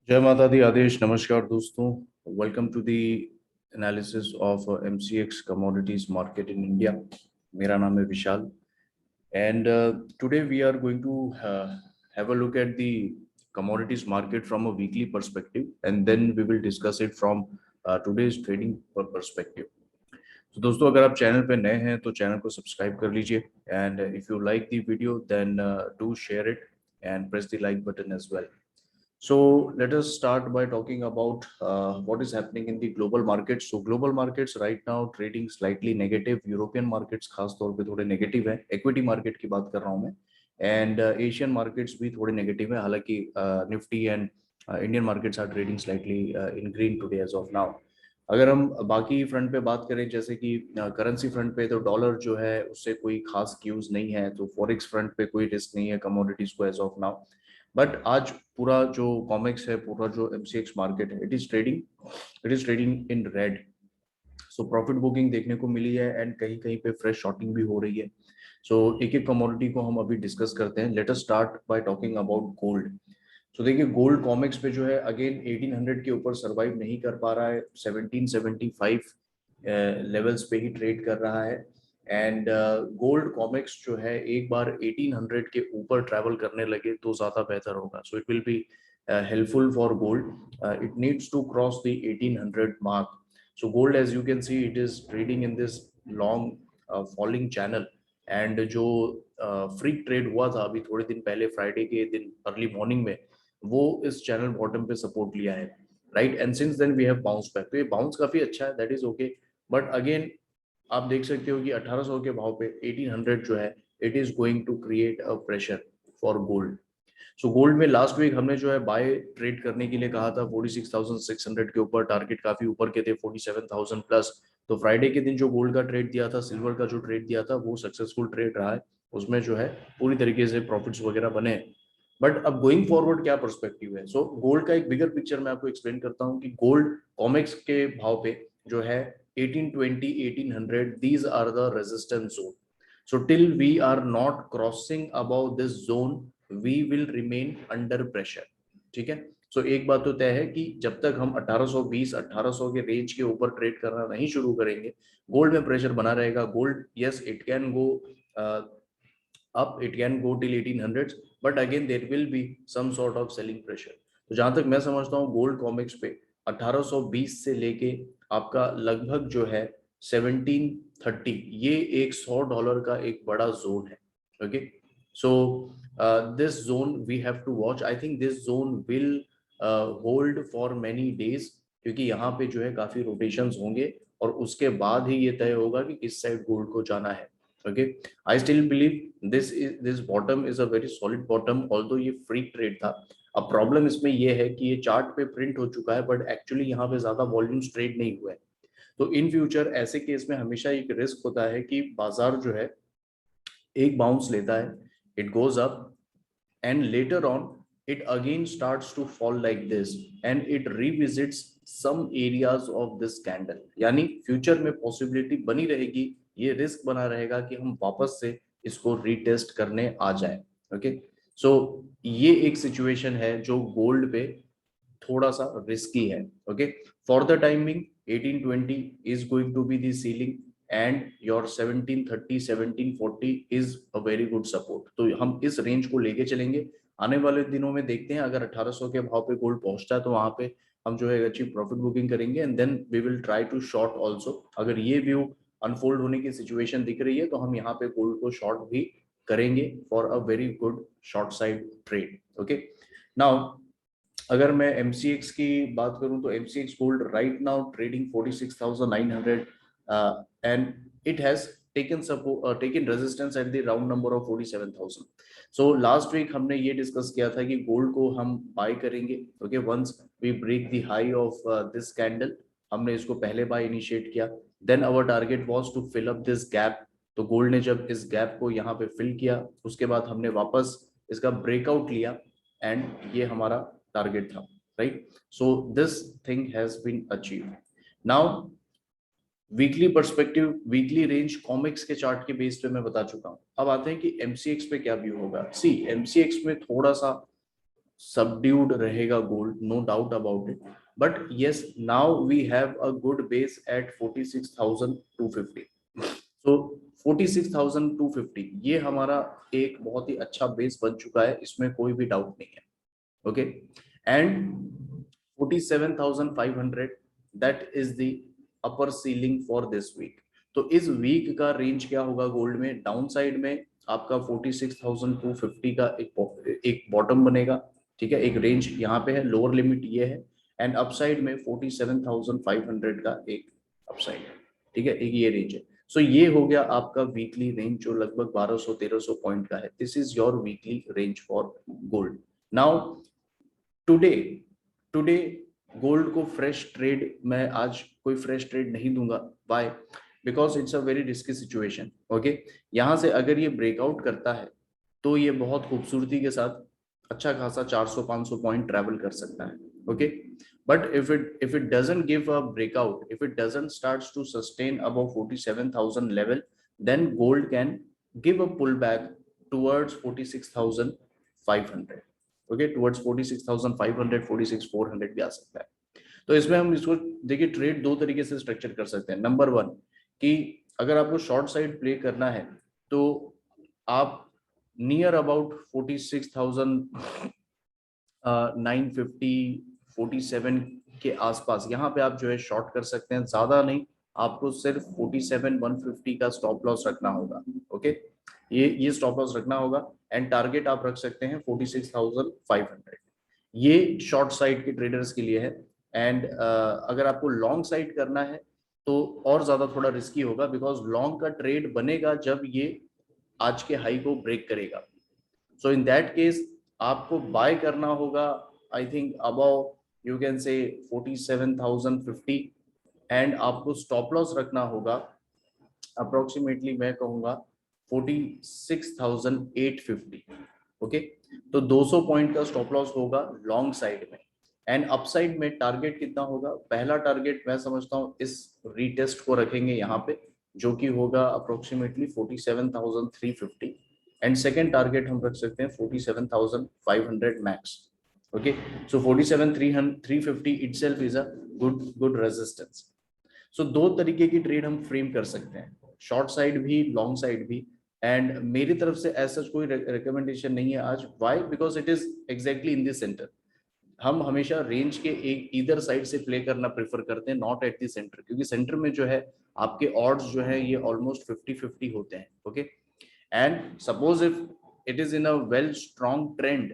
जय माता दी आदेश। नमस्कार दोस्तों, welcome to the analysis of MCX commodities market in India. मेरा नाम है Vishal and today we are going to have a look at the commodities market from a weekly perspective, and then we will discuss it from today's trading perspective. तो दोस्तों, अगर आप channel पे नए हैं तो चैनल को सब्सक्राइब कर लीजिए, and if you like the video then do share it and press the like button as well. So let us start by talking about what is happening in the global markets. So global markets right now trading slightly negative. European markets खास तौर पे थोड़े negative है. Equity market की बात कर रहा हूँ मैं. And Asian markets भी थोड़े negative है. हालांकि Nifty and Indian markets are trading slightly in green today as of now. अगर हम बाकी फ्रंट पे बात करें, जैसे कि करेंसी फ्रंट पे, तो डॉलर जो है उससे कोई खास क्यूज नहीं है, तो फॉरेक्स फ्रंट पे कोई रिस्क नहीं है कमोडिटीज को एज ऑफ नाउ. बट आज पूरा जो कॉमिक्स है, पूरा जो एमसीएक्स मार्केट है, it is trading in red. So profit booking देखने को मिली है एंड कहीं कहीं पे फ्रेश शॉर्टिंग भी हो रही है. सो एक एक कमोडिटी को हम अभी डिस्कस करते हैं. Let us start by talking about gold. तो देखिए, गोल्ड कॉमिक्स पे जो है अगेन 1800 के ऊपर सरवाइव नहीं कर पा रहा है. 1775 लेवल्स पे ही ट्रेड कर रहा है. एंड गोल्ड कॉमिक्स जो है एक बार 1800 के ऊपर ट्रैवल करने लगे तो ज्यादा बेहतर होगा. So it will be helpful for gold. It needs to cross the 1800 mark. So gold, as you can see, it is trading in this long falling channel. And जो फ्री ट्रेड हुआ था अभी थोड़े दिन पहले, फ्राइडे के दिन early morning में, वो इस चैनल बॉटम पे सपोर्ट लिया है, right. And since then we have bounce back. तो ये बाउंस काफी अच्छा है, that is okay. But again आप देख सकते हो कि 1800 के भाव पे 1800 जो है, it is going to create a pressure for gold. So gold में लास्ट वीक हमने जो है बाय ट्रेड करने के लिए कहा था 46,600 के ऊपर. टारगेट काफी ऊपर के थे, 47,000 प्लस. तो फ्राइडे के दिन जो गोल्ड का ट्रेड दिया था, सिल्वर का जो ट्रेड दिया था, वो सक्सेसफुल ट्रेड रहा है. उसमें जो है पूरी तरीके से प्रॉफिट्स वगैरह बने. बट अब गोइंग फॉरवर्ड क्या पर्सपेक्टिव है? सो गोल्ड का एक बिगर पिक्चर मैं आपको एक्सप्लेन करता हूँ कि गोल्ड कॉमिक्स के भाव पे जो है 1820 1800, these are the resistance zone. So till we are not crossing above this zone, we will remain under pressure. ठीक है. सो एक बात तो तय है कि जब तक हम 1820 1800 के रेंज के ऊपर ट्रेड करना नहीं शुरू करेंगे, गोल्ड में प्रेशर बना रहेगा. Gold, yes, it can go up, it can go till 1800s, but again there will be some sort of selling pressure. तो जहां तक मैं समझता हूँ गोल्ड कॉमिक्स पे 1820 से लेके आपका लगभग जो है 1730, ये एक $100 का एक बड़ा जोन है. Okay. So this zone we have to watch. I think this zone will hold for many days, क्योंकि यहाँ पे जो है काफी रोटेशंस होंगे और उसके बाद ही ये तय होगा कि किस साइड गोल्ड को जाना है. Okay. I still believe this bottom is a very solid bottom, although ये फ्री ट्रेड था. अब प्रॉब्लम इसमें ये है कि ये चार्ट पे प्रिंट हो चुका है, बट एक्चुअली यहाँ पे ज्यादा वॉल्यूम्स ट्रेड नहीं हुए. तो इन फ्यूचर ऐसे केस में हमेशा एक रिस्क होता है कि बाजार जो है एक बाउंस लेता है, it goes up, and later on it again starts to fall like this, and it revisits some areas of this candle. यानी फ्यूचर में पॉसिबिलिटी बनी रहेगी, ये रिस्क बना रहेगा कि हम वापस से इसको रीटेस्ट करने आ जाए. ओके. सो ये एक सिचुएशन है जो गोल्ड पे थोड़ा सा रिस्की है. Okay. For the timing 1820 is going to be the ceiling, and your 1730 1740 is a very good support. तो हम इस रेंज को लेके चलेंगे. आने वाले दिनों में देखते हैं, अगर 1800 के भाव पे गोल्ड पहुंचता है तो वहां पे हम जो है अच्छी प्रॉफिट बुकिंग करेंगे, and then we will try to short also. अगर ये व्यू अनफोल्ड होने की सिचुएशन दिख रही है तो हम यहाँ पे गोल्ड को शॉर्ट भी करेंगे for a very good short side trade. Okay. Now अगर मैं एमसीएक्स की बात करूं तो MCX gold right now trading 46,900, and it has taken resistance at the round number of 47,000. So last week हमने ये डिस्कस किया था कि गोल्ड को हम बाय करेंगे. Okay. Once we break the high of this candle, हमने इसको पहले बाय इनिशिएट किया. Then our target was to fill up this gap. तो गोल्ड ने जब इस गैप को यहाँ पे फिल किया, उसके बाद हमने वापस इसका ब्रेकआउट लिया, एंड ये हमारा टारगेट था, right. So this thing has been achieve. Now weekly perspective, weekly range COMEX के चार्ट के बेस पे मैं बता चुका हूं. अब आते हैं कि एमसीएक्स पे क्या व्यू होगा. सी, एमसीएक्स में थोड़ा सा subdued रहेगा gold, no doubt about it, but yes now we have a good base at 46,250. So 46,250 ये हमारा एक बहुत ही अच्छा बेस बन चुका है, इसमें कोई भी डाउट नहीं है. Okay, and 47,500 that is the upper ceiling for this week. तो इस वीक का रेंज क्या होगा गोल्ड में? डाउन साइड में आपका 46,250 का एक बॉटम बनेगा, ठीक है, एक रेंज यहाँ पे है, लोअर लिमिट ये है, एंड अपसाइड में 47,500 का एक अपसाइड है, ठीक है, एक ये रेंज है. सो ये हो गया आपका वीकली रेंज जो लगभग 1200-1300 पॉइंट का है. This is your weekly range for gold. Now today today gold को फ्रेश ट्रेड, मैं आज कोई फ्रेश ट्रेड नहीं दूंगा. Buy, because it's a very risky situation. Okay, यहां से अगर ये ब्रेकआउट करता है तो ये बहुत खूबसूरती के साथ अच्छा खासा 400-500 पॉइंट ट्रेवल कर सकता है. Okay, but if it doesn't give a breakout, if it doesn't starts to sustain above 47,000 level, then gold can give a pullback towards 46,500. Okay, towards 46,500, 46,400 भी आ सकता है. तो इसमें हम इसको देखिए, ट्रेड दो तरीके से स्ट्रक्चर कर सकते हैं. नंबर वन, कि अगर आपको शॉर्ट साइड प्ले करना है तो आप नियर अबाउट 46,950, 47 के आसपास यहाँ पे आप जो है शॉर्ट कर सकते हैं. ज्यादा नहीं, आपको सिर्फ 47,150 का स्टॉप लॉस रखना होगा. ओके, ये स्टॉप लॉस रखना होगा, एंड टारगेट आप रख सकते हैं 46,500. ये शॉर्ट साइड के ट्रेडर्स के लिए है. एंड अगर आपको लॉन्ग साइड करना है तो और ज्यादा थोड़ा रिस्की होगा, बिकॉज लॉन्ग का ट्रेड बनेगा जब ये आज के हाई को ब्रेक करेगा. सो इन दैट केस आपको बाय करना होगा, I think about you can say 47,050, and आपको स्टॉप लॉस रखना होगा अप्रोक्सीमेटली, मैं कहूंगा 46,850. ओके, तो 200 पॉइंट का स्टॉप लॉस होगा लॉन्ग साइड में. एंड अपसाइड में टारगेट कितना होगा? पहला टारगेट मैं समझता हूँ इस रीटेस्ट को रखेंगे यहाँ पे, जो कि होगा अप्रोक्सीमेटली 47,350, एंड सेकेंड टारगेट हम रख सकते हैं 47,500 max. Okay, so 47,350 itself is a good resistance. So दो तरीके की ट्रेड हम फ्रेम कर सकते हैं, शॉर्ट साइड भी, लॉन्ग साइड भी. एंड मेरी तरफ से ऐसा कोई रिकमेंडेशन नहीं है आज. Why? Because it is exactly in the centre. हम हमेशा रेंज के एक इधर साइड से प्ले करना प्रेफर करते हैं, नॉट एट द सेंटर, क्योंकि सेंटर में जो है आपके ऑड्स जो है ये ऑलमोस्ट 50-50 होते हैं. Okay, and suppose if it is in a well strong trend,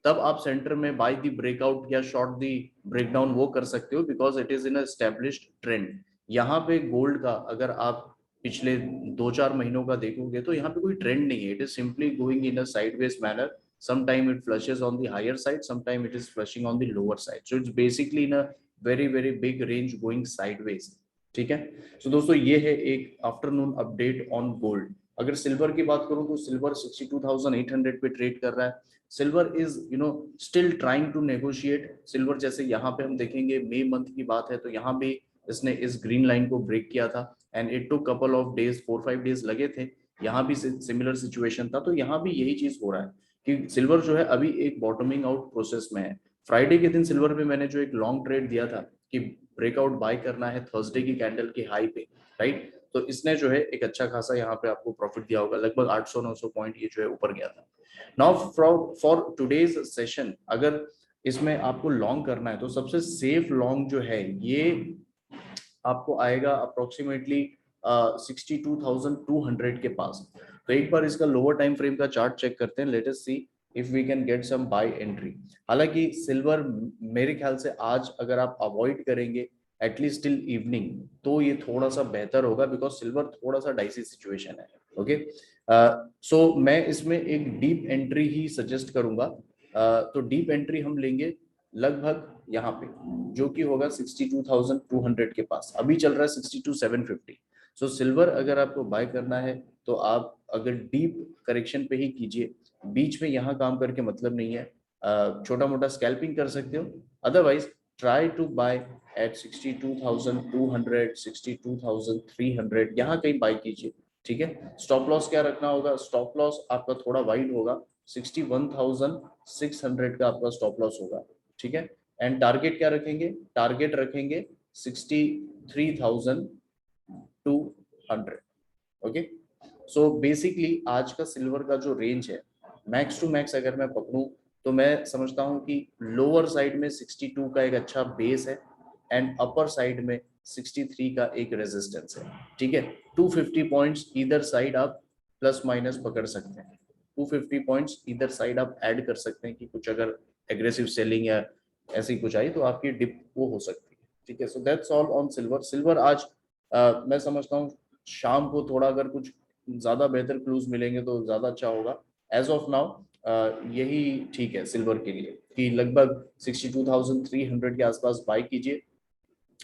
तब आप सेंटर में बाय द ब्रेकआउट या शॉर्ट द ब्रेकडाउन वो कर सकते हो, because it is in a established trend. यहाँ पे गोल्ड का अगर आप पिछले 2-4 महीनों का देखोगे तो यहाँ पे कोई ट्रेंड नहीं है. It is simply going in a sideways manner. Sometime it flushes on the higher side, sometime it is flushing on the lower side. So it's basically in a very big range going sideways. ठीक है. So दोस्तों ये है एक afternoon update on gold. अगर silver की बात करूं तो सिल्वर 62,800 पे ट्रेड कर रहा है. Silver is still trying to negotiate. Silver जैसे यहाँ पे हम देखेंगे मई मंथ की बात है तो यहाँ भी इसने इस ग्रीन लाइन को ब्रेक किया था, and it to couple of days, 4-5 days लगे थे. यहाँ भी सिमिलर सिचुएशन था, तो यहाँ भी यही चीज हो रहा है कि सिल्वर जो है अभी एक बॉटमिंग आउट प्रोसेस में है. फ्राइडे के दिन सिल्वर पे मैंने जो एक लॉन्ग ट्रेड दिया था कि ब्रेकआउट बाय करना है थर्सडे की कैंडल के हाई पे, राइट, तो इसने जो है एक अच्छा खासा यहाँ पे आपको प्रॉफिट दिया होगा, लगभग 800-900 पॉइंट ये जो है ऊपर गया था. नाउ फॉर टुडेज सेशन, अगर इसमें आपको लॉन्ग करना है तो सबसे सेफ लॉन्ग जो है ये आपको आएगा अप्रोक्सीमेटली 62,200 के पास. तो एक बार इसका लोअर टाइम फ्रेम का चार्ट चेक करते हैं. Let us see if we can get some buy entry. हालांकि सिल्वर मेरे ख्याल से आज अगर आप अवॉइड करेंगे एटलीस्ट टिल इवनिंग तो ये थोड़ा सा बेहतर होगा, बिकॉज सिल्वर थोड़ा सा डाइसी सिचुएशन है. ओके, सो मैं इसमें एक डीप एंट्री ही सजेस्ट करूंगा. तो डीप एंट्री हम लेंगे लगभग यहाँ पे, जो कि होगा 62,200 के पास. अभी चल रहा है 62,750. सो सिल्वर अगर आपको बाय करना है तो आप अगर डीप करेक्शन पे ही कीजिए, बीच में यहाँ काम करके मतलब नहीं है. छोटा मोटा स्कैल्पिंग कर सकते हो, otherwise try to buy at 62,200, 62,300 यहाँ कहीं बाय कीजिए. ठीक है। स्टॉप लॉस क्या रखना होगा, स्टॉप लॉस आपका थोड़ा वाइड होगा, 61,600 का आपका स्टॉप लॉस होगा, ठीक है। एंड टारगेट क्या रखेंगे, टारगेट रखेंगे 63,200। ओके, सो बेसिकली आज का सिल्वर का जो रेंज है, मैक्स टू मैक्स अगर मैं पकड़ूं तो मैं समझता हूं कि लोअर साइड में 62 का एक अच्छा बेस है एंड अपर साइड में 63 का एक रेजिस्टेंस है, ठीक है। 250 पॉइंट्स इधर साइड आप प्लस माइनस पकड़ सकते हैं, 250 पॉइंट्स इधर साइड आप ऐड कर सकते हैं कि कुछ अगर एग्रेसिव सेलिंग या ऐसी कुछ आई तो आपकी डिप वो हो सकती है, ठीक है। So that's all on silver. Silver आज मैं समझता हूँ शाम को थोड़ा अगर कुछ ज्यादा बेहतर क्लूज मिलेंगे तो ज्यादा अच्छा होगा। एज ऑफ नाउ यही ठीक है सिल्वर के लिए कि लगभग 62,300 के आसपास बाई कीजिए,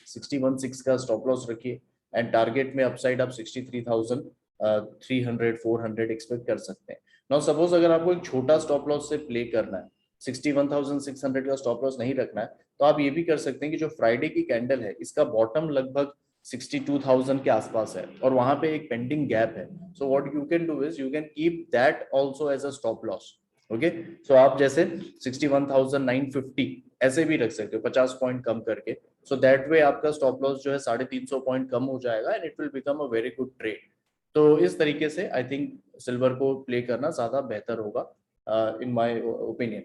61,600 का स्टॉप लॉस रखिए एंड टारगेट में अपसाइड आप 63,300 400 एक्सपेक्ट कर सकते हैं। नाउ सपोज अगर आपको एक छोटा स्टॉप लॉस से प्ले करना है, 61,600 का स्टॉप लॉस नहीं रखना है, तो आप ये भी कर सकते हैं कि जो फ्राइडे की कैंडल है इसका बॉटम लगभग 62,000 के आसपास है और वहां पे एक पेंडिंग गैप है। So what you can do is you can keep that also as a stop loss. Okay, so आप जैसे 61,950 ऐसे भी रख सकते हो 50 पॉइंट कम करके। सो दैट वे आपका स्टॉप लॉस जो है 350 पॉइंट कम हो जाएगा and it will become a very good trade. तो इस तरीके से आई थिंक सिल्वर को प्ले करना ज्यादा बेहतर होगा in my opinion.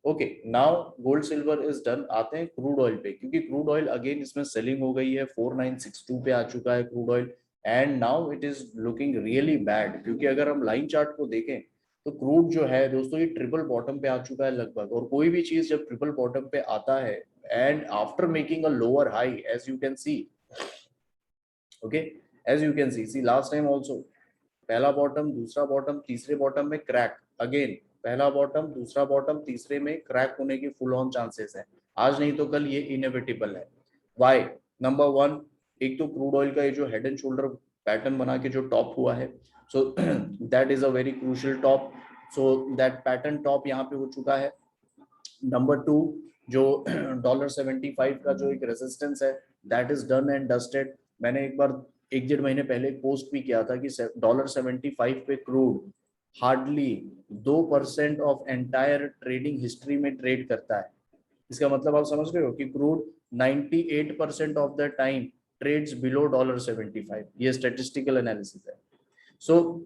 Okay, now gold silver is done, आते हैं क्रूड ऑयल पे, क्योंकि क्रूड ऑयल अगेन इसमें सेलिंग हो गई है, 4962 पे आ चुका है crude oil and now it is looking really bad. क्योंकि अगर हम लाइन चार्ट को देखें तो क्रूड जो है दोस्तों ये ट्रिपल बॉटम पे आ चुका है लगभग, और कोई भी चीज जब ट्रिपल बॉटम पे आता है and after making a lower high, as you can see, okay, as you can see last time also पहला बॉटम दूसरा बॉटम तीसरे बॉटम में क्रैक, अगेन पहला बॉटम दूसरा बॉटम तीसरे में क्रैक होने की फुल ऑन चांसेस है, आज नहीं तो कल ये इनएविटेबल है। वाई, नंबर वन, एक तो क्रूड ऑयल का ये जो हेड एंड शोल्डर पैटर्न बना के जो टॉप हुआ है, so that is a very crucial top, so that pattern top यहाँ पे हो चुका है। नंबर टू, जो $75 का जो एक रेजिस्टेंस है that is done and dusted. मैंने एक बार 1 1.5 महीने पहले पोस्ट भी किया था कि $75 पे crude hardly 2% of entire trading history में ट्रेड करता है। इसका मतलब आप समझ रहे हो कि crude 98% of the time trades below $75, ये स्टेटिस्टिकल एनालिसिस है। सो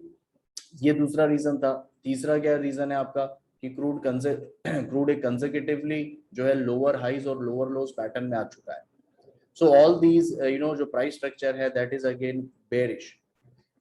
ये दूसरा रीजन था। तीसरा क्या रीजन है आपका कि क्रूड एक कंसेक्यूटिवली जो है लोअर हाइज और लोअर लोज पैटर्न में आ चुका है। सो ऑल दीज जो प्राइस स्ट्रक्चर है that is again bearish.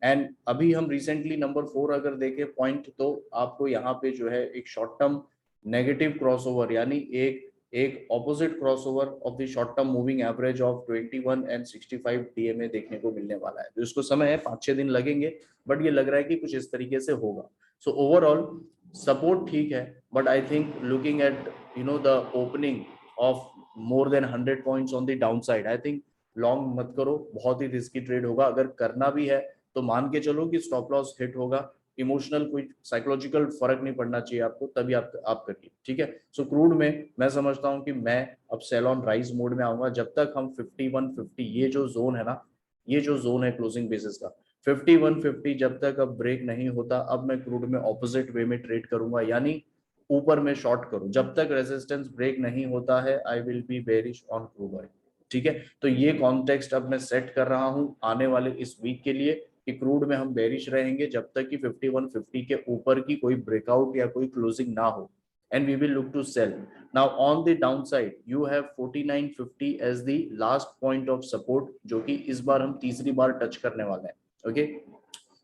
And अभी हम रिसेंटली नंबर 4 अगर देखें पॉइंट, तो आपको यहाँ पे जो है एक शॉर्ट टर्म नेगेटिव क्रॉसओवर, यानी एक एक opposite crossover of the short term moving average of 21 and 65 DMA देखने को मिलने वाला है। तो इसको समय है, 5-6 दिन लगेंगे, बट ये लग रहा है कि कुछ इस तरीके से होगा। सो ओवरऑल सपोर्ट ठीक है, but I think looking at the opening of more than 100 points on the down side, I think long मत करो, बहुत ही रिस्की ट्रेड होगा। अगर करना भी है तो मान के चलो कि स्टॉप लॉस हिट होगा, इमोशनल कोई साइकोलॉजिकल फर्क नहीं पड़ना चाहिए आपको, तभी आप करिए, ठीक है। सो क्रूड में मैं समझता हूं कि मैं अब सेल ऑन राइज मोड में आऊंगा जब तक हम 5150, ये जो जोन है ना, ये जो जोन है क्लोजिंग बेसिस का 5150, जब तक अब ब्रेक नहीं होता, अब मैं क्रूड में ऑपोजिट वे में ट्रेड करूंगा, यानी ऊपर में शॉर्ट करूं। जब तक रेजिस्टेंस ब्रेक नहीं होता है I will be bearish on crude oil, ठीक है। तो ये कॉन्टेक्स्ट अब मैं सेट कर रहा हूं आने वाले इस वीक के लिए कि क्रूड में हम बेरिश रहेंगे जब तक कि 5150 के ऊपर की कोई ब्रेकआउट या कोई क्लोजिंग ना हो, and we will look to sell. Now on the downside you have 4950 as the last point of support, जो कि इस बार हम तीसरी बार टच करने वाले हैं। Okay,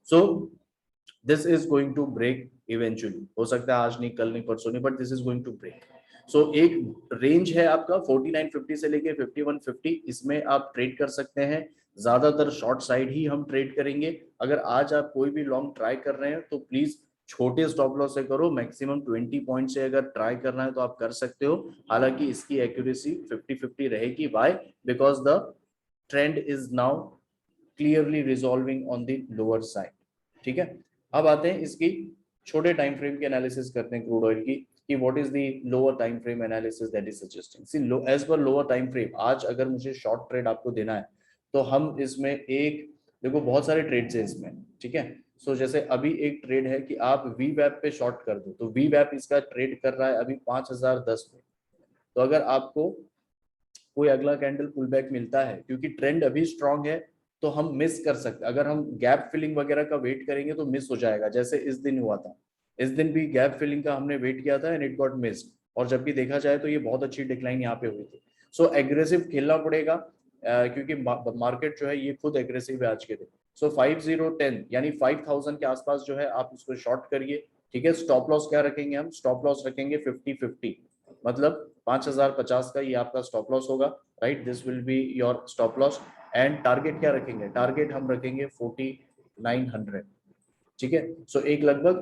so this is going to break eventually, हो सकता है आज नहीं कल नहीं परसों नहीं, but this is going to break. So एक रेंज है आपका 4950 से लेके 5150, इसमें आप ट्रेड कर सकते हैं। ज्यादातर शॉर्ट साइड ही हम ट्रेड करेंगे। अगर आज आप कोई भी लॉन्ग ट्राई कर रहे हैं तो प्लीज छोटे स्टॉप लॉस से करो, मैक्सिमम 20 पॉइंट से अगर ट्राई करना है तो आप कर सकते हो। हालांकि इसकी एक्यूरेसी 50-50 रहेगी। Why? Because the trend is now clearly resolving on the lower side, ठीक है। अब आते हैं इसकी छोटे टाइम फ्रेम की एनालिसिस करते हैं क्रूड ऑयल की, कि what is the lower time frame analysis that is suggesting. See as per lower time frame, आज अगर मुझे शॉर्ट ट्रेड आपको देना है तो हम इसमें एक देखो बहुत सारे ट्रेड्स है इसमें, ठीक है। सो जैसे अभी एक ट्रेड है कि आप वी वैप पे शॉर्ट कर दो, तो वी वैप इसका ट्रेड कर रहा है अभी 5010 पे। तो अगर आपको कोई अगला कैंडल पुल बैक मिलता है, क्योंकि ट्रेंड अभी स्ट्रांग है, तो हम मिस कर सकते हैं। अगर हम गैप फिलिंग वगैरह का वेट करेंगे तो मिस हो जाएगा, जैसे इस दिन हुआ था। इस दिन भी गैप फिलिंग का हमने वेट किया था एंड इट गॉट मिस्ड, और जबकि देखा जाए तो ये बहुत अच्छी डिक्लाइन यहाँ पे हुई थी। सो एग्रेसिव खेलना पड़ेगा, क्योंकि मार्केट जो है ये खुद एग्रेसिव है आज के दिन। सो 5010 यानी 5000 के आसपास जो है आप इसको शॉर्ट करिए, ठीक है। स्टॉप लॉस क्या रखेंगे हम? स्टॉप लॉस रखेंगे 50-50, मतलब 5050 का ये आपका स्टॉप लॉस होगा, right. This will be your stop loss. And target क्या रखेंगे? टारगेट हम रखेंगे 4900, ठीक है। सो एक लगभग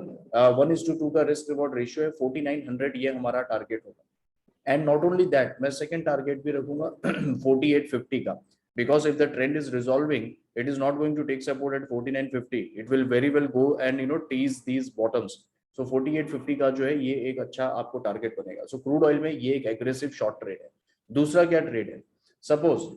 1:2 का रिस्क रिवॉर्ड रेशियो है, 4900 ये हमारा टारगेट होगा। एंड नॉट ओनली दैट, मैं सेकंड टारगेट भी रखूंगा 4850 का, because if the trend is resolving, it is not going to take support at 4950, it will very well go and tease these bottoms. So 4850 का जो है ये एक अच्छा आपको टारगेट बनेगा। सो क्रूड ऑयल में ये एक एग्रेसिव शॉर्ट ट्रेड है। दूसरा क्या ट्रेड है? सपोज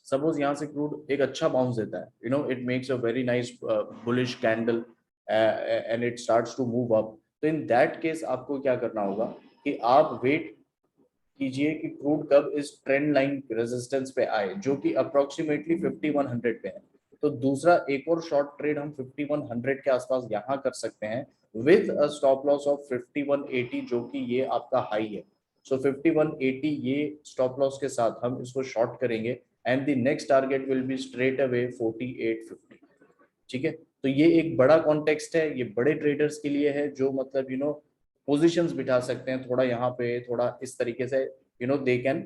सपोज यहाँ से क्रूड एक अच्छा बाउंस देता है, it makes a very nice bullish candle and it starts to move up. तो इन दैट केस आपको क्या करना होगा कि आप वेट कीजिए कि क्रूड कब इस ट्रेंड लाइन रेजिस्टेंस पे आए, जो कि अप्रोक्सीमेटली 5100 पे है। तो दूसरा एक और शॉर्ट ट्रेड हम 5100 के आसपास यहाँ कर सकते हैं, with a stop loss of 5180, जो कि ये आपका हाई है। सो 5180 ये स्टॉप लॉस के साथ हम इसको शॉर्ट करेंगे, and the next target will be straight away 4850, ठीक है। तो ये एक बड़ा कॉन्टेक्स्ट है, ये बड़े ट्रेडर्स के लिए है, जो मतलब पोजीशंस बिठा सकते हैं थोड़ा यहाँ पे, थोड़ा इस तरीके से, they can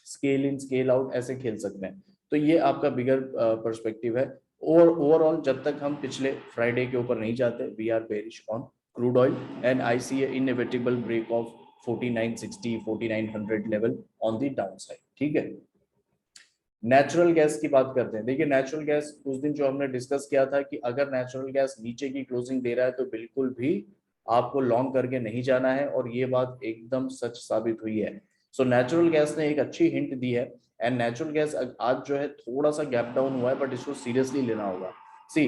scale in scale out, ऐसे खेल सकते हैं। तो ये आपका बिगर पर्सपेक्टिव है। और ओवरऑल जब तक हम पिछले फ्राइडे के ऊपर नहीं जाते, we are bearish on crude oil, and I see inevitable break of 4960 4900 level on the downside, ठीक है। नेचुरल गैस की बात करते हैं। देखिए नेचुरल गैस उस दिन जो हमने डिस्कस किया था कि अगर नेचुरल गैस नीचे की क्लोजिंग दे रहा है तो बिल्कुल भी आपको लॉन्ग करके नहीं जाना है, और ये बात एकदम सच साबित हुई है। सो नेचुरल गैस ने एक अच्छी हिंट दी है, एंड नेचुरल गैस आज जो है थोड़ा सा गैप डाउन हुआ है, बट इसको सीरियसली लेना होगा। सी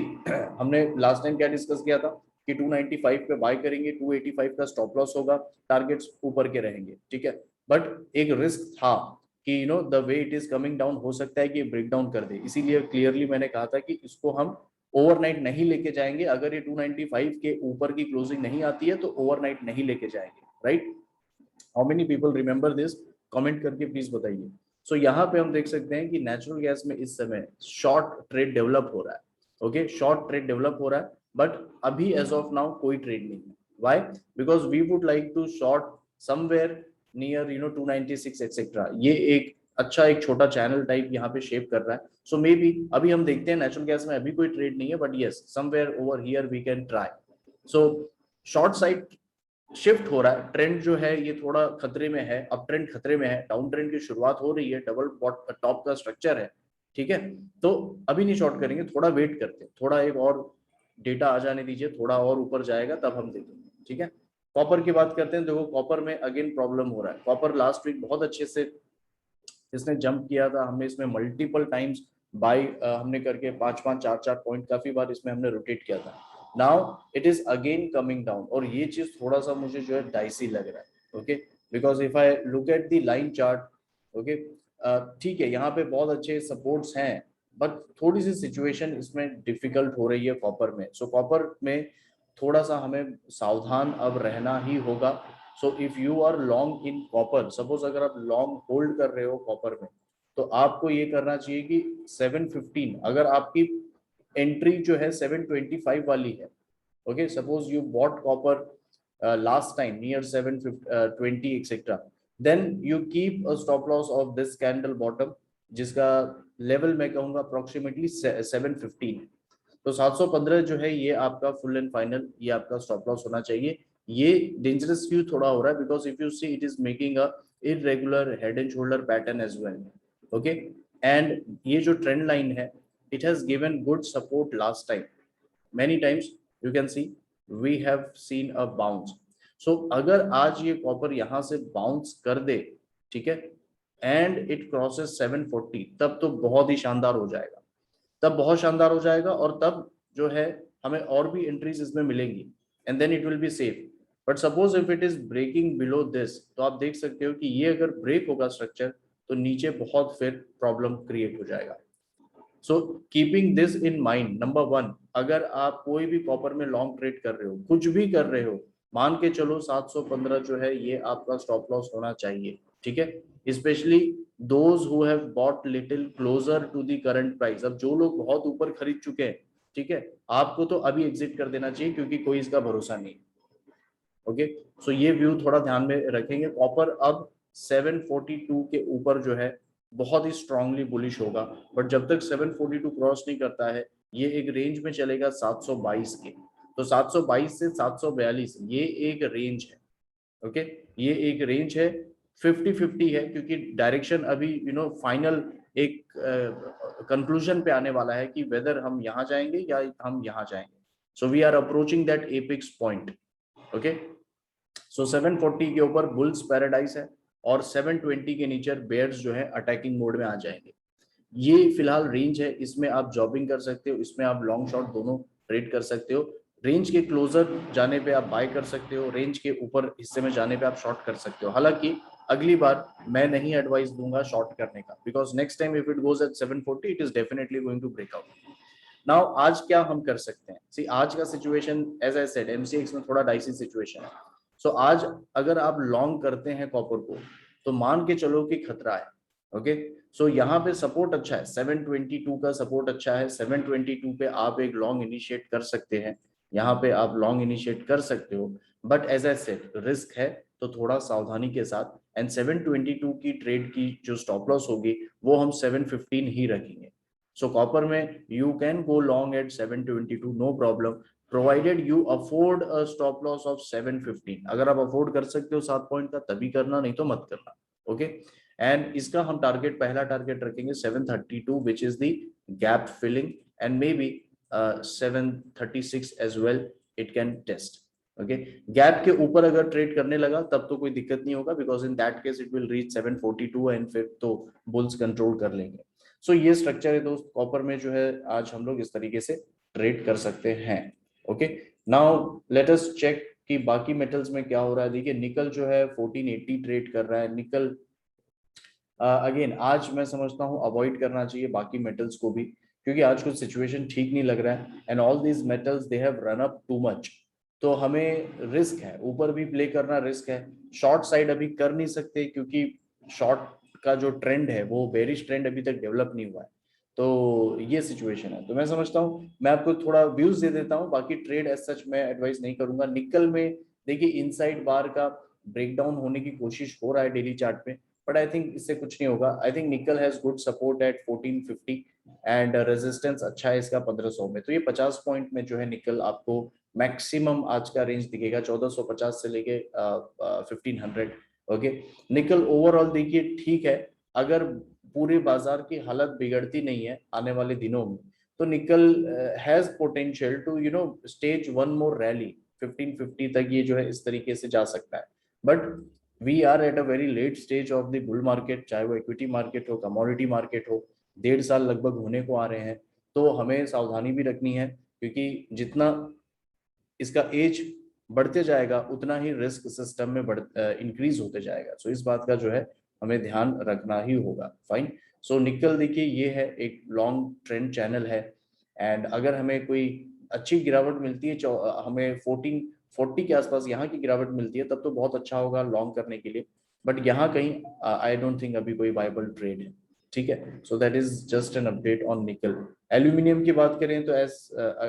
हमने लास्ट टाइम क्या डिस्कस किया था कि 295 पे बाय करेंगे, 285 का स्टॉप लॉस होगा, टारगेट्स ऊपर के रहेंगे, ठीक है। बट एक रिस्क था कि the way it is coming down, हो सकता है कि ब्रेक डाउन कर दे, इसीलिए क्लियरली मैंने कहा था कि इसको हम ओवरनाइट नहीं लेके जाएंगे। अगर ये 295 के ऊपर की क्लोजिंग नहीं आती है तो ओवरनाइट नहीं लेके जाएंगे, right. How many people remember this? Comment करके प्लीज बताइए। सो यहाँ पे हम देख सकते हैं कि नेचुरल गैस में इस समय शॉर्ट ट्रेड डेवलप हो रहा है, ओके, शॉर्ट ट्रेड डेवलप हो रहा है, बट अभी एज ऑफ नाउ कोई ट्रेड नहीं है। Why? Because we would like to short somewhere near 296 etcetera. ये एक अच्छा एक छोटा चैनल टाइप यहाँ पे शेप कर रहा है। सो मे बी अभी हम देखते हैं, नेचुरल गैस में अभी कोई ट्रेड नहीं है, but yes somewhere over here we can try. So short side shift हो रहा है, ट्रेंड जो है ये थोड़ा खतरे में है, अप ट्रेंड खतरे में है, डाउन ट्रेंड की शुरुआत हो रही है, डबल टॉप का स्ट्रक्चर है, ठीक है। तो अभी नहीं शॉर्ट करेंगे, थोड़ा वेट करते हैं, थोड़ा एक और डेटा आ जाने दीजिए, थोड़ा और ऊपर जाएगा तब हम देखेंगे, ठीक है। कॉपर की बात करते हैं। देखो कॉपर में अगेन प्रॉब्लम हो रहा है। कॉपर लास्ट वीक बहुत अच्छे से इसने जंप किया था, हमने इसमें मल्टीपल टाइम्स बाय हमने करके 5-5 4-4 पॉइंट काफी बार इसमें हमने रोटेट किया था। Now it is again coming down, और ये चीज थोड़ा सा मुझे जो है डाइसी लग रहा है, okay. Because if I look at the line chart, okay, ठीक है, यहाँ पे बहुत अच्छे सपोर्ट्स हैं, बट थोड़ी सी सिचुएशन इसमें डिफिकल्ट हो रही है कॉपर में। सो कॉपर में थोड़ा सा हमें सावधान अब रहना ही होगा। So if you are long in copper, suppose अगर आप लॉन्ग होल्ड कर रहे हो कॉपर में, तो आपको ये करना चाहिए कि 715, अगर आपकी एंट्री जो है 725 वाली है, okay, suppose you bought copper last time near 720 etcetera, then you keep a stop loss of this candle bottom, जिसका लेवल मैं कहूंगा अप्रोक्सीमेटली 715। तो 715 जो है ये आपका फुल एंड फाइनल, ये आपका स्टॉप लॉस होना चाहिए। ये डेंजरस क्यों थोड़ा हो रहा है? Because if you see it is making a irregular head and shoulder pattern as well, okay. And ये जो ट्रेंड लाइन है, it has given good support last time, many times you can see we have seen a bounce. So अगर आज ये copper यहां से bounce कर दे, ठीक है, एंड इट क्रॉसेस 740, तब तो बहुत ही शानदार हो जाएगा। तब बहुत शानदार हो जाएगा और तब जो है हमें और भी एंट्रीज इसमें मिलेंगी and then it will be safe. But suppose if it is breaking below this, तो आप देख सकते हो कि ये अगर ब्रेक होगा स्ट्रक्चर तो नीचे बहुत फिर प्रॉब्लम क्रिएट हो जाएगा। So keeping this in mind, number one, अगर आप कोई भी कॉपर में लॉन्ग ट्रेड कर रहे हो, कुछ भी कर रहे हो, मान के चलो 715 जो है ये आपका स्टॉप लॉस होना चाहिए, ठीक है। Specially those who have bought little closer to the current price. अब जो लोग बहुत ऊपर खरीद चुके हैं, ठीक है, आपको तो अभी एग्जिट कर देना चाहिए क्योंकि कोई इसका भरोसा नहीं। ओके, सो ये व्यू थोड़ा ध्यान में रखेंगे। कॉपर अब 742 के ऊपर जो है बहुत ही स्ट्रांगली बुलिश होगा, बट जब तक 742 क्रॉस नहीं करता है ये एक रेंज में चलेगा 722 के। तो 722 से 742 ये एक रेंज है। ओके, ये एक रेंज है, 50-50 है क्योंकि डायरेक्शन अभी फाइनल एक कंक्लूजन पे आने वाला है कि वेदर हम यहाँ जाएंगे या हम यहाँ जाएंगे। So we are approaching that apex point. Okay, so 740 के ऊपर बुल्स पैराडाइज है और 720 के नीचे बेयर्स जो है अटैकिंग मोड में आ जाएंगे। ये फिलहाल रेंज है, इसमें आप जॉबिंग कर सकते हो, इसमें आप लॉन्ग शॉट दोनों ट्रेड कर सकते हो। रेंज के क्लोजर जाने पे आप बाय कर सकते हो, रेंज के ऊपर हिस्से में जाने पे आप शॉर्ट कर सकते हो। हालांकि अगली बार मैं नहीं एडवाइस दूंगा शॉर्ट करने का, because next time if it goes at 740 it is definitely going to break out. Now आज क्या हम कर सकते हैं, सी आज का situation as I said MCX में थोड़ा डाइसी सिचुएशन है। सो आज अगर आप लॉन्ग करते हैं कॉपर को तो मान के चलो कि खतरा है। ओके, सो यहाँ पे सपोर्ट अच्छा है, 722 का सपोर्ट अच्छा है, 722 पे आप एक लॉन्ग इनिशिएट कर सकते हैं, यहाँ पे आप लॉन्ग इनिशिएट कर सकते हो। But as I said risk है तो थोड़ा सावधानी के साथ, एंड 722 की ट्रेड की जो स्टॉप लॉस होगी वो हम 715 ही रखेंगे। सो कॉपर में you can go long at 722 no problem, provided you afford a stop loss of 715। अगर आप अफोर्ड कर सकते हो 7 पॉइंट का तभी करना, नहीं तो मत करना। ओके, एंड इसका हम टारगेट, पहला टारगेट रखेंगे 732 which is the gap filling, and maybe 736 as well it can test. Okay, gap के ऊपर अगर ट्रेड करने लगा तब तो कोई दिक्कत नहीं होगा, because in that case it will reach 742 and फिर तो बुल्स कंट्रोल कर लेंगे। सो ये स्ट्रक्चर है दोस्त, कॉपर में जो है आज हम लोग इस तरीके से ट्रेड कर सकते हैं। Okay, now let us check कि बाकी मेटल्स में क्या हो रहा है। देखिए निकल जो है 1480 ट्रेड कर रहा है। निकल अगेन आज मैं समझता हूँ अवॉइड करना चाहिए बाकी मेटल्स को भी, क्योंकि आज कुछ सिचुएशन ठीक नहीं लग रहा है and all these metals they have run up too much. तो हमें रिस्क है, ऊपर भी प्ले करना रिस्क है। शॉर्ट साइड अभी कर नहीं सकते क्योंकि शॉर्ट का जो ट्रेंड है वो बेरिश ट्रेंड अभी तक डेवलप नहीं हुआ है। तो ये सिचुएशन है, तो मैं समझता हूँ मैं आपको थोड़ा व्यूज दे देता हूँ, बाकी ट्रेड एज सच मैं एडवाइस नहीं करूंगा। निकल में देखिए इनसाइड बार का ब्रेकडाउन होने की कोशिश हो रहा है डेली चार्ट पे, बट आई थिंक इससे कुछ नहीं होगा। आई थिंक निकल has good support at 1450 and resistance अच्छा है इसका 1500 में। तो ये 50 पॉइंट में जो है निकल आपको मैक्सिमम आज का रेंज दिखेगा 1450 से लेके 1500। ओके, निकल ओवरऑल देखिए ठीक है, अगर पूरे बाजार की हालत बिगड़ती नहीं है आने वाले दिनों में तो nickel has potential to stage one more rally 1550 तक, ये जो है इस तरीके से जा सकता है। But we are at a very late stage of the bull market, चाहे वो इक्विटी मार्केट हो, कमोडिटी मार्केट हो, 1.5 साल लगभग होने को आ रहे हैं। तो हमें सावधानी भी रखनी है क्योंकि जितना इसका एज बढ़ते जाएगा उतना ही रिस्क सिस्टम में इंक्रीज होते जाएगा। सो इस बात का जो है हमें ध्यान रखना ही होगा। फाइन, सो निकल देखिए ये है एक लॉन्ग ट्रेंड चैनल है, एंड अगर हमें कोई अच्छी गिरावट मिलती है, हमें 1440 के आसपास यहाँ की गिरावट मिलती है, तब तो बहुत अच्छा होगा लॉन्ग करने के लिए। बट यहाँ कहीं आई डोंट थिंक अभी कोई वाइबल ट्रेड है। ठीक है, so that is just an update on nickel. Aluminium की बात करें तो as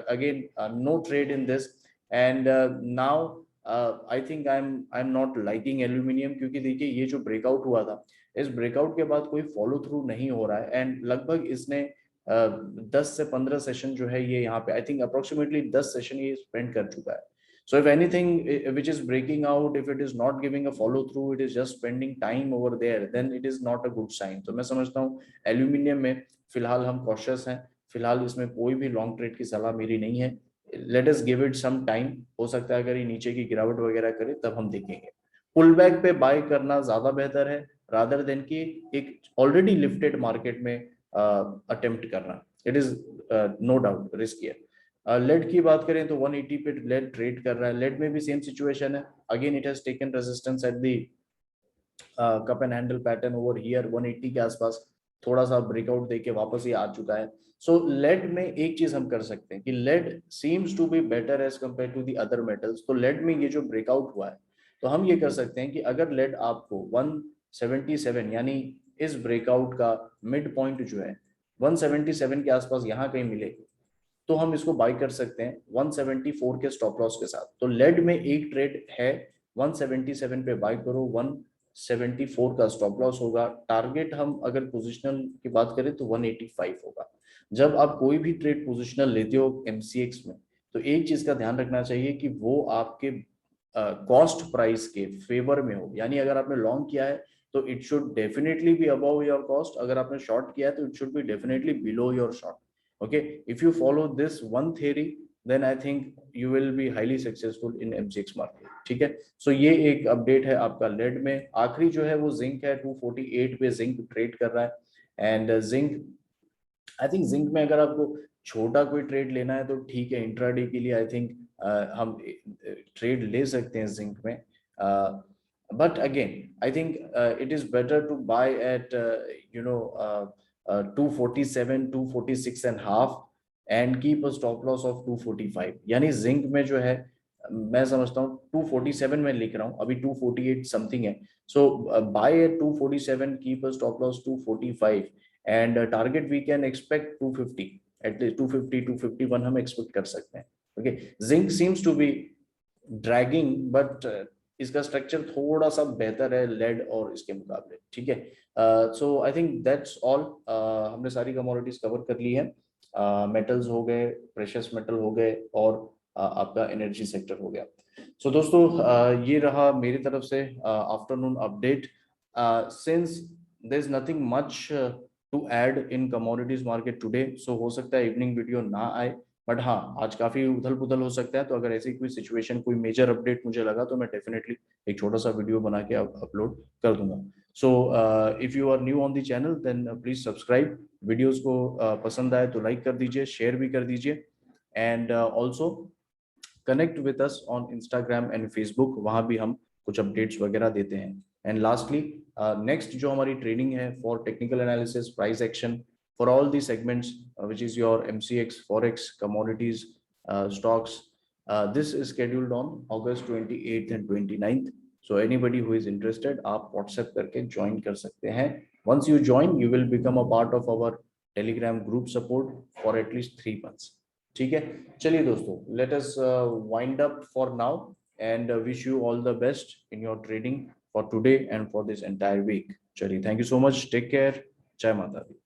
again no trade in this, and now I think I am not liking aluminium, क्योंकि देखिए ये जो ब्रेकआउट हुआ था, इस ब्रेकआउट के बाद कोई फॉलो थ्रू नहीं हो रहा है, एंड लगभग इसने 10 से 15 सेशन जो है ये यहाँ पे आई थिंक अप्रोक्सीमेटली 10 सेशन ये स्पेंड कर चुका है। So if anything which is breaking out, if it is not giving a follow through, it is just spending time over there, then it is not a good sign. तो मैं समझता हूँ aluminium में फिलहाल हम कॉशियस हैं, फिलहाल इसमें कोई भी लॉन्ग ट्रेड की सलाह मेरी नहीं है। Let us give it some time, हो सकता है अगर ये नीचे की गिरावट वगैरह करे तब हम देखेंगे। पुल बैक पे बाय करना ज्यादा बेहतर है रादर देन कि एक ऑलरेडी लिफ्टेड मार्केट में अटेम्प्ट करना। It is no doubt risky है। लेड की बात करें तो 180 पे लेड ट्रेड कर रहा है। लेड में भी सेम सिचुएशन है, again it has taken resistance at the cup and handle pattern over here 180 के आसपास, थोड़ा सा ब्रेकआउट देके वापस ये आ चुका है। सो लेड में एक चीज हम कर सकते हैं कि lead seems to be better as compare to the other metals. तो लेड में ये जो ब्रेकआउट हुआ है, तो हम ये कर सकते हैं कि अगर लेड आपको 177 यानी इस ब्रेकआउट का मिड पॉइंट जो है 177 के आसपास यहाँ कहीं मिले, तो हम इसको बाय कर सकते हैं 174 के स्टॉप लॉस के साथ। तो लेड में एक ट्रेड है, 177 पे बाय करो, 174 का स्टॉप लॉस होगा। टारगेट हम अगर पोजिशनल की बात करें तो 185 होगा। जब आप कोई भी ट्रेड पोजिशनल लेते हो एमसीएक्स में, तो एक चीज का ध्यान रखना चाहिए कि वो आपके कॉस्ट प्राइस के फेवर में हो। यानी अगर आपने लॉन्ग किया है तो it should definitely be above your cost, अगर आपने शॉर्ट किया है तो it should be definitely below your short. Okay, if you follow this one theory, then I think you will be highly successful in MCX market. ठीक है, सो ये एक update है आपका लेड में। आखिरी जो है वो जिंक है, 248 पे जिंक ट्रेड कर रहा है। And zinc, I think zinc में अगर आपको छोटा कोई ट्रेड लेना है तो ठीक है, इंट्राडे के लिए आई थिंक हम ट्रेड ले सकते हैं जिंक में। But again I think it is better to buy at 247 246 and half and keep a stop loss of 245। यानी जिंक में जो है मैं समझता हूँ 247 में लिख रहा हूँ, अभी 248 समथिंग है। So buy at 247, keep a stop loss 245 and target we can expect 250, at least 250 251 हम एक्सपेक्ट कर सकते हैं। Okay, zinc seems to be dragging, but इसका स्ट्रक्चर थोड़ा सा बेहतर है लेड और इसके मुकाबले। ठीक है, सो आई थिंक दैट्स ऑल। हमने सारी कमोडिटीज कवर कर ली है। मेटल्स हो गए, प्रेशियस मेटल हो गए, और आपका एनर्जी सेक्टर हो गया। सो दोस्तों, ये रहा मेरी तरफ से afternoon update. Since there is nothing much to add in commodities market today, so हो सकता है इवनिंग वीडियो ना आए, बट हाँ आज काफी उथल पुथल हो सकता है। तो अगर ऐसी कोई सिचुएशन, कोई मेजर अपडेट मुझे लगा तो मैं डेफिनेटली एक छोटा सा वीडियो बना के अपलोड कर दूंगा। So if you are new on the channel then please subscribe. Videos को पसंद आए तो लाइक कर दीजिए, शेयर भी कर दीजिए, and also connect with us on Instagram and Facebook, वहां भी हम कुछ अपडेट्स वगैरह देते हैं। एंड लास्टली, नेक्स्ट जो हमारी ट्रेनिंग है for technical analysis, price action for all the segments, which is your MCX, Forex, commodities, stocks. This is scheduled on August 28th and 29th. So anybody who is interested, आप WhatsApp करके join कर सकते हैं। Once you join, you will become a part of our Telegram group support for at least 3 months. ठीक है, चलिए दोस्तों, let us wind up for now and wish you all the best in your trading for today and for this entire week. चलिए, thank you so much. Take care. जय माता दी।